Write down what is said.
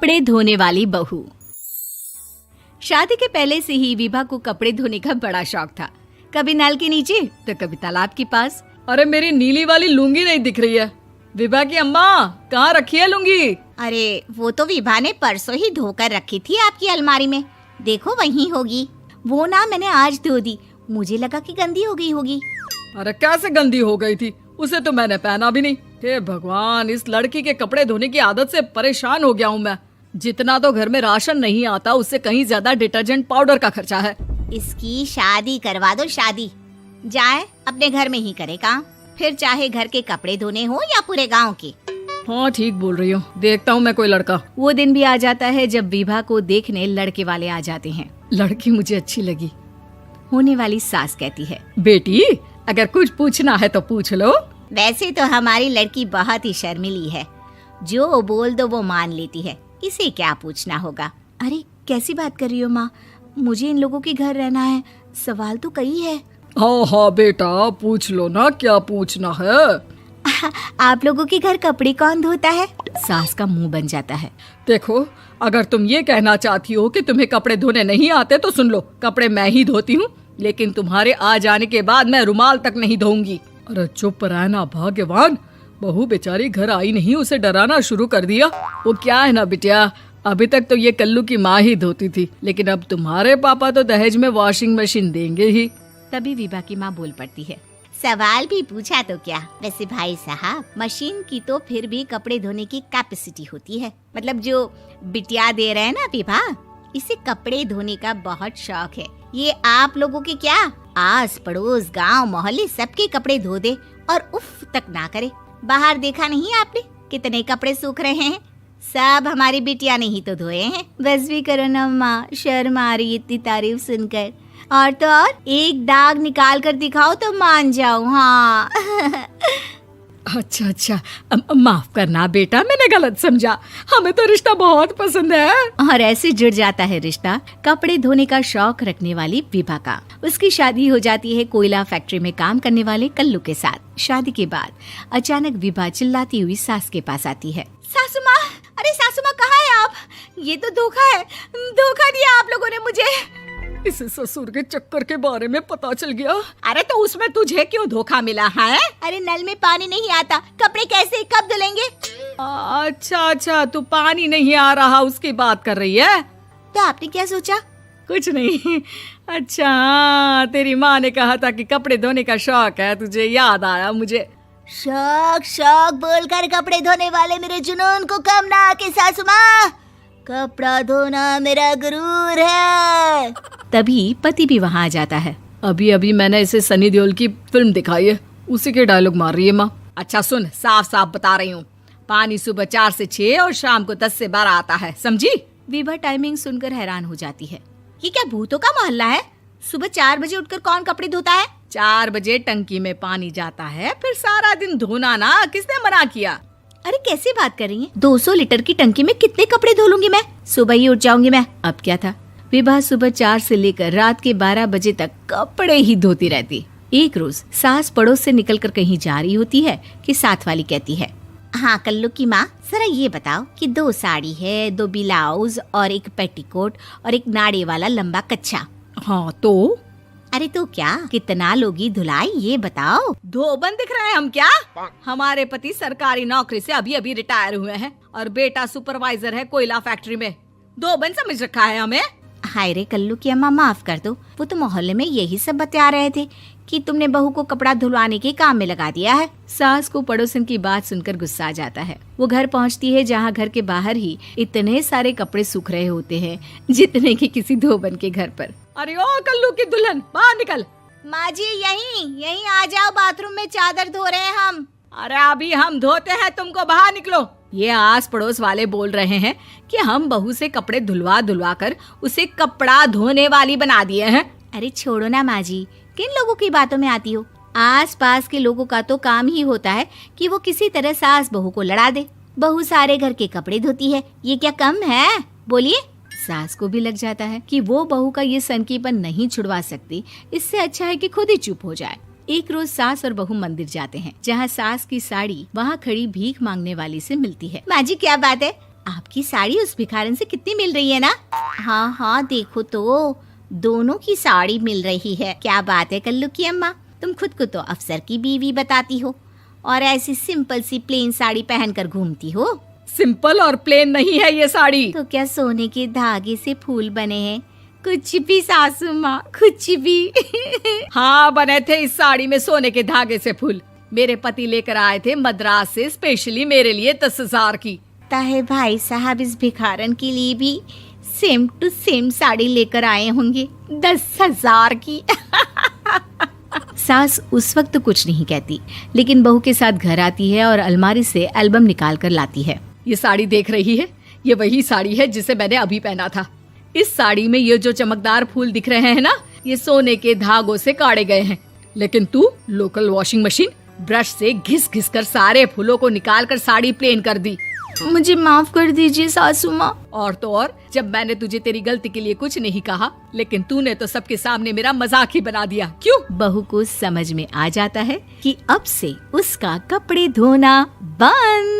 कपड़े धोने वाली बहू। शादी के पहले से ही विभा को कपड़े धोने का बड़ा शौक था। कभी नल के नीचे तो कभी तालाब के पास। अरे मेरी नीली वाली लुंगी नहीं दिख रही है। विभा की अम्मा, कहाँ रखी है लुंगी? अरे वो तो विभा ने परसों ही धोकर रखी थी आपकी अलमारी में, देखो वहीं होगी। वो ना मैंने आज धो दी, मुझे लगा कि गंदी हो गई होगी। अरे कैसे गंदी हो गई थी? उसे तो मैंने पहना भी नहीं। हे भगवान, इस लड़की के कपड़े धोने की आदत से परेशान हो गया हूँ मैं। जितना तो घर में राशन नहीं आता, उससे कहीं ज्यादा डिटर्जेंट पाउडर का खर्चा है। इसकी शादी करवा दो, शादी। जाए अपने घर में ही करे काम, फिर चाहे घर के कपड़े धोने हो या पूरे गांव के। हाँ ठीक बोल रही हो, देखता हूँ मैं कोई लड़का। वो दिन भी आ जाता है जब विभा को देखने लड़के वाले आ जाते हैं। लड़की मुझे अच्छी लगी। होने वाली सास कहती है, बेटी अगर कुछ पूछना है तो पूछ लो। वैसे तो हमारी लड़की बहुत ही शर्मीली है, जो बोल दो वो मान लेती है, इसे क्या पूछना होगा। अरे कैसी बात कर रही हो माँ, मुझे इन लोगों के घर रहना है, सवाल तो कई है। हाँ हाँ बेटा, पूछ लो ना, क्या पूछना है। आप लोगों के घर कपड़े कौन धोता है? सास का मुंह बन जाता है। देखो, अगर तुम ये कहना चाहती हो कि तुम्हें कपड़े धोने नहीं आते तो सुन लो, कपड़े मैं ही धोती हूँ, लेकिन तुम्हारे आ जाने के बाद मैं रुमाल तक नहीं धोऊंगी। अरे चुप रहना भाग्यवान, बहू बेचारी घर आई नहीं, उसे डराना शुरू कर दिया। वो क्या है ना बिटिया, अभी तक तो ये कल्लू की माँ ही धोती थी, लेकिन अब तुम्हारे पापा तो दहेज में वॉशिंग मशीन देंगे ही। तभी विभा की माँ बोल पड़ती है, सवाल भी पूछा तो क्या। वैसे भाई साहब, मशीन की तो फिर भी कपड़े धोने की कैपेसिटी होती है। मतलब जो बिटिया दे रहे हैं ना विभा, इसे कपड़े धोने का बहुत शौक है। ये आप लोगों के क्या, आस पड़ोस गांव मोहल्ले सबके कपड़े धो दे और उफ तक ना करे। बाहर देखा नहीं आपने कितने कपड़े सूख रहे हैं? सब हमारी बिटिया ने ही तो धोए हैं। बस भी करो ना माँ, शर्म आ रही इतनी तारीफ सुनकर। और तो और एक दाग निकाल कर दिखाओ तो मान जाओ। हाँ अच्छा, माफ करना बेटा, मैंने गलत समझा। हमें तो रिश्ता बहुत पसंद है। और ऐसे जुड़ जाता है रिश्ता कपड़े धोने का शौक रखने वाली विभा का। उसकी शादी हो जाती है कोयला फैक्ट्री में काम करने वाले कल्लू के साथ। शादी के बाद अचानक विभा चिल्लाती हुई सास के पास आती है। सासू माँ, अरे सासू माँ कहाँ है आप? ये तो धोखा है, धोखा दिया आप लोगों ने मुझे। इसे ससुर के चक्कर के बारे में पता चल गया। अरे तो उसमें तुझे क्यों धोखा मिला है? अरे नल में पानी नहीं आता, कपड़े कैसे कब धुलेंगे? अच्छा, तू पानी नहीं आ रहा उसकी बात कर रही है। तो आपने क्या सोचा? कुछ नहीं। अच्छा, तेरी माँ ने कहा था कि कपड़े धोने का शौक है तुझे, याद आया मुझे। शौक बोलकर कपड़े धोने वाले मेरे जुनून को कम ना आके सासू माँ, कपड़ा धोना मेरा गुरूर है। तभी पति भी वहाँ आ जाता है। अभी मैंने इसे सनी देओल की फिल्म दिखाई है, उसी के डायलॉग मार रही है माँ। अच्छा सुन, साफ साफ बता रही हूँ, पानी सुबह 4 से 6 और शाम को 10 से 12 आता है, समझी? विभा टाइमिंग सुनकर हैरान हो जाती है। ये क्या भूतों का मोहल्ला है? सुबह 4 बजे उठकर कौन कपड़े धोता है? 4 बजे टंकी में पानी जाता है, फिर सारा दिन धोना ना, किसने मना किया? अरे कैसी बात कर रही हैं? 200 लीटर की टंकी में कितने कपड़े धो लूंगी मैं? सुबह ही उठ जाऊंगी मैं। अब क्या था, विभा सुबह 4 से लेकर रात के 12 बजे तक कपड़े ही धोती रहती। एक रोज सास पड़ोस से निकलकर कहीं जा रही होती है कि साथ वाली कहती है, हाँ कल्लू की माँ, जरा ये बताओ कि 2 साड़ी है, 2 ब्लाउज और एक पेटीकोट और एक नाड़े वाला लंबा कच्छा। हाँ तो? अरे तो क्या, कितना लोगी धुलाई ये बताओ। धोबन दिख रहे हैं हम क्या? हमारे पति सरकारी नौकरी से अभी रिटायर हुए हैं और बेटा सुपरवाइजर है कोयला फैक्ट्री में। धोबन समझ रखा है हमें? हाय रे कल्लू की अम्मा, माफ कर दो, वो तो मोहल्ले में यही सब बता रहे थे कि तुमने बहू को कपड़ा धुलवाने के काम में लगा दिया है। सास को पड़ोसन की बात सुनकर गुस्सा आ जाता है। वो घर पहुंचती है जहां घर के बाहर ही इतने सारे कपड़े सूख रहे होते हैं जितने कि किसी धोबन के घर पर। अरे ओ कल्लू की दुल्हन, बाहर निकल। माँ जी यहीं आ जाओ, बाथरूम में चादर धो रहे हैं हम। अरे अभी हम धोते हैं, तुमको बाहर निकलो। ये आस पड़ोस वाले बोल रहे हैं कि हम बहू से कपड़े धुलवा कर उसे कपड़ा धोने वाली बना दिए हैं। अरे छोड़ो ना माँ जी, किन लोगों की बातों में आती हो? आस पास के लोगों का तो काम ही होता है कि वो किसी तरह सास बहू को लड़ा दे। बहू सारे घर के कपड़े धोती है, ये क्या कम है? बोलिए। सास को भी लग जाता है कि वो बहू का ये सनकीपन नहीं छुड़वा सकती, इससे अच्छा है कि खुद ही चुप हो जाए। एक रोज सास और बहू मंदिर जाते हैं, जहाँ सास की साड़ी वहाँ खड़ी भीख मांगने वाली से मिलती है। माँ जी क्या बात है, आपकी साड़ी उस भिखारन से कितनी मिल रही है ना? हाँ हाँ देखो तो, दोनों की साड़ी मिल रही है। क्या बात है कल्लू की अम्मा, तुम खुद को तो अफसर की बीवी बताती हो और ऐसी सिंपल सी प्लेन साड़ी पहनकर घूमती हो। सिंपल और प्लेन नहीं है ये साड़ी। तो क्या सोने के धागे से फूल बने हैं? कुछ भी सासू माँ, कुछ भी। हाँ बने थे इस साड़ी में सोने के धागे से फूल। मेरे पति लेकर आए थे मद्रास से स्पेशली मेरे लिए 10,000 की। ताहे भाई साहब इस भिखारन के लिए भी सेम टू सेम साड़ी लेकर आए होंगे 10,000 की। सास उस वक्त तो कुछ नहीं कहती, लेकिन बहू के साथ घर आती है और अलमारी से एल्बम निकाल कर लाती है। ये साड़ी देख रही है, ये वही साड़ी है जिसे मैंने अभी पहना था। इस साड़ी में ये जो चमकदार फूल दिख रहे हैं ना, ये सोने के धागों से काटे गए हैं। लेकिन तू लोकल वॉशिंग मशीन ब्रश से घिस घिस कर सारे फूलों को निकाल कर साड़ी प्लेन कर दी। मुझे माफ कर दीजिए सासू माँ। और तो और, जब मैंने तुझे तेरी गलती के लिए कुछ नहीं कहा, लेकिन तूने तो सबके सामने मेरा मजाक ही बना दिया। क्यों? बहू को समझ में आ जाता है कि अब से उसका कपड़े धोना बंद।